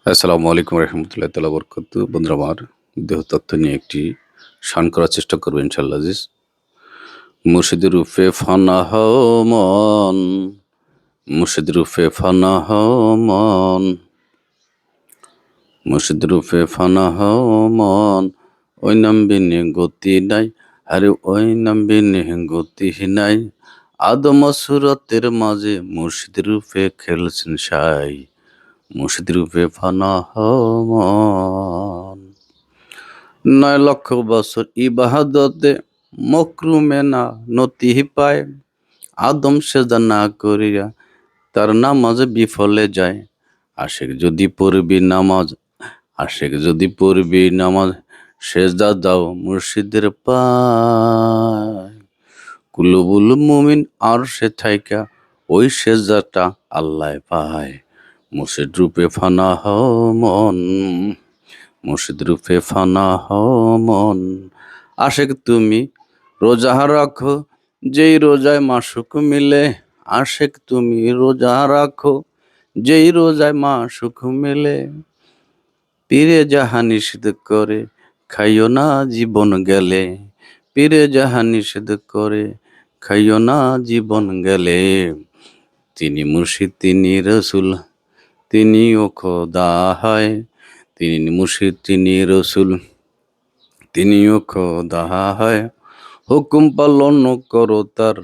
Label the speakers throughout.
Speaker 1: আসসালামু আলাইকুম রহমতুল্লাহ তাআলা বরকাতুহু। বন্ধুরা আমার দেহ তত্ত্ব নিয়ে একটি শান করার চেষ্টা করবো ইনশাআল্লাহ আজিজ। মুর্শিদ রূপে ফানা হও মন, মুর্শিদ রূপে ফানা হও মন, মুর্শিদ রূপে ফানা হও মন। ওই নাম বিনে গতি নাই, আরে ওই নাম বিনে গতি নাই। আদম সুরতের মাঝে মুর্শিদ রূপে খেলছেন সাই, মুর্শিদ রূপে ফানা হও মন। 9 লক্ষ বছর ইবাদতে মকরুমে না নতি পায়, আদম সেজদা না করিয়া তার নামাজ বিফলে যায়। আশেক যদি পড়বি নামাজ, আশেক যদি পড়বি নামাজ, সেজদা দাও মুর্শিদের পায়। কুলুবুল মুমিন আর সে থাইকা ওই সেজদাটা আল্লাহ পায়। মুর্শিদ রূপে ফানা হও মন, মুর্শিদ রূপে ফানা হও মন। আশেক তুমি রোজা রাখো, যেই রোজায় মাসুক মিলে। আশেক তুমি রোজা রাখো, যেই রোজায় মাসুক মিলে। পীরে যাহা নিষেধ করে খাইও না জীবন গেলে, পীরে যাহা নিষেধ করে খাইও না জীবন গেলে। তিনি মুর্শিদ তিনি রসুল, তিনিও খোদা হয়। তিনি মুর্শিদ তিনি রসুল, তিনিও খোদা হয়। হুকুম পালন করো তার,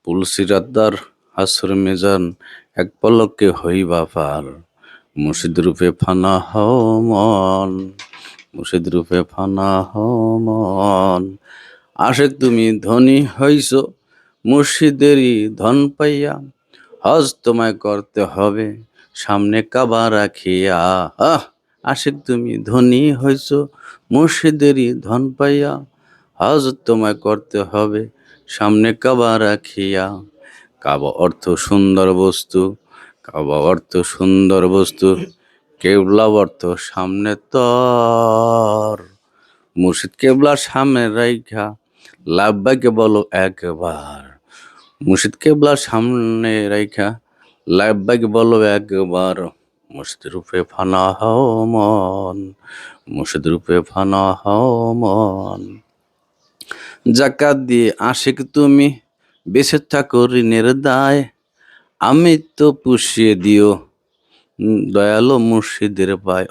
Speaker 1: পুলসিরাদার হাসর মেজান, এক পলকে হইবা পার। মুর্শিদ রূপে ফানা হও মন, মুর্শিদ রূপে ফানা হও মন। আশেক তুমি ধনী হইছ মুর্শিদেরই ধন পাইয়া, হজ তোমায় করতে হবে সামনে কাবা রাখিয়া। আশেক তুমি ধনী হইছ মুর্শিদেরই ধন পাইয়া, হজ তোমায় করতে হবে সামনে কাবা রাখিয়া। কাবা অর্থ সুন্দর বস্তু, কাবা অর্থ সুন্দর বস্তু, কেবলা অর্থ সামনে তর। মুর্শিদ কেবলা সামনে রাইখা লাব্বাইকে বলো একবার। মুর্শিদ কেবলা সামনে রাইখা লাব্বাইকে বলো একবার। মুর্শিদ রূপে ফানা হও মন, মুর্শিদ রূপে ফানা হও মন। জাকাত দিয়ে আশেক তুমি বেঁচে থাকো ঋণের দায়, আমি তো পুষিয়ে দিও দয়ালো মুর্শিদের পায়।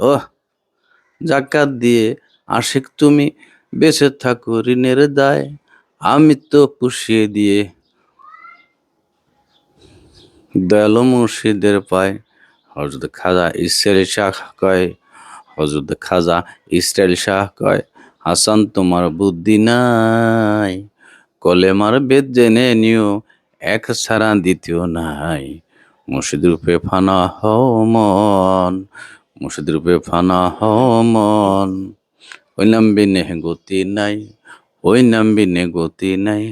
Speaker 1: জাকাত দিয়ে আশেক তুমি বেঁচে থাকো ঋণের দায়, আমি তো পুষিয়ে দিয়ে দয়ালো মুর্শিদের পায়। হযরত খাজা ইসরাইল শাহ কয়, হযরত খাজা ইসরাইল শাহ কয়, হাসান তোমার বুদ্ধি নাই, কলেমার বেদ জেনে নিও এক ছাড়া দ্বিতীয় নাই। মুর্শিদ রূপে ফানা হও মন, মুর্শিদ রূপে ফানা হও মন। ওই নাম বিনে গতি নাই, ওই নাম বিনে গতি নাই।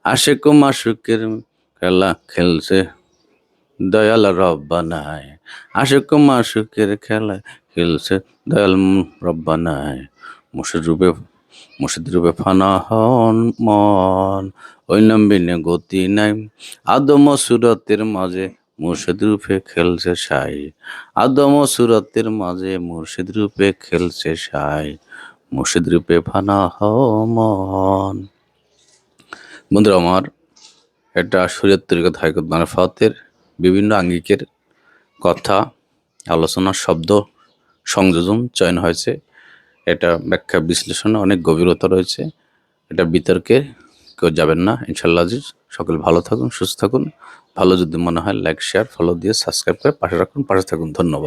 Speaker 1: আশেক মাসুকের খেলা খেলছে দয়াল রব্বানায়, আশেক মাসুকের খেলা খেলছে দয়াল রব্বানায়। মুর্শিদ রূপে ফানা হন মন, ওই নাম বিনে গতি নাই। আদম সুরতের মাঝে মুর্শিদ রূপে খেলছে সাই, আদম সুরতের মাঝে মুর্শিদ রূপে খেলছে সাই। মুর্শিদ রূপে ফানা হও মন। বন্ধুরা আমার, এটা শরীয়ত তরিকত হাইকত মারফতের বিভিন্ন আঙ্গিকের কথা, আলোচনা, শব্দ সংযোজন চয়ন হয়েছে। এটা ব্যাখ্যা বিশ্লেষণে অনেক গভীরতা রয়েছে। এটা বিতর্কে কেউ যাবেন না ইনশাআল্লাহ আজিজ। সকলে ভালো থাকুন, সুস্থ থাকুন। ভালো যদি মনে হয় লাইক, শেয়ার, ফলো দিয়ে সাবস্ক্রাইব করে পাশে রাখুন, পাশে থাকুন। ধন্যবাদ।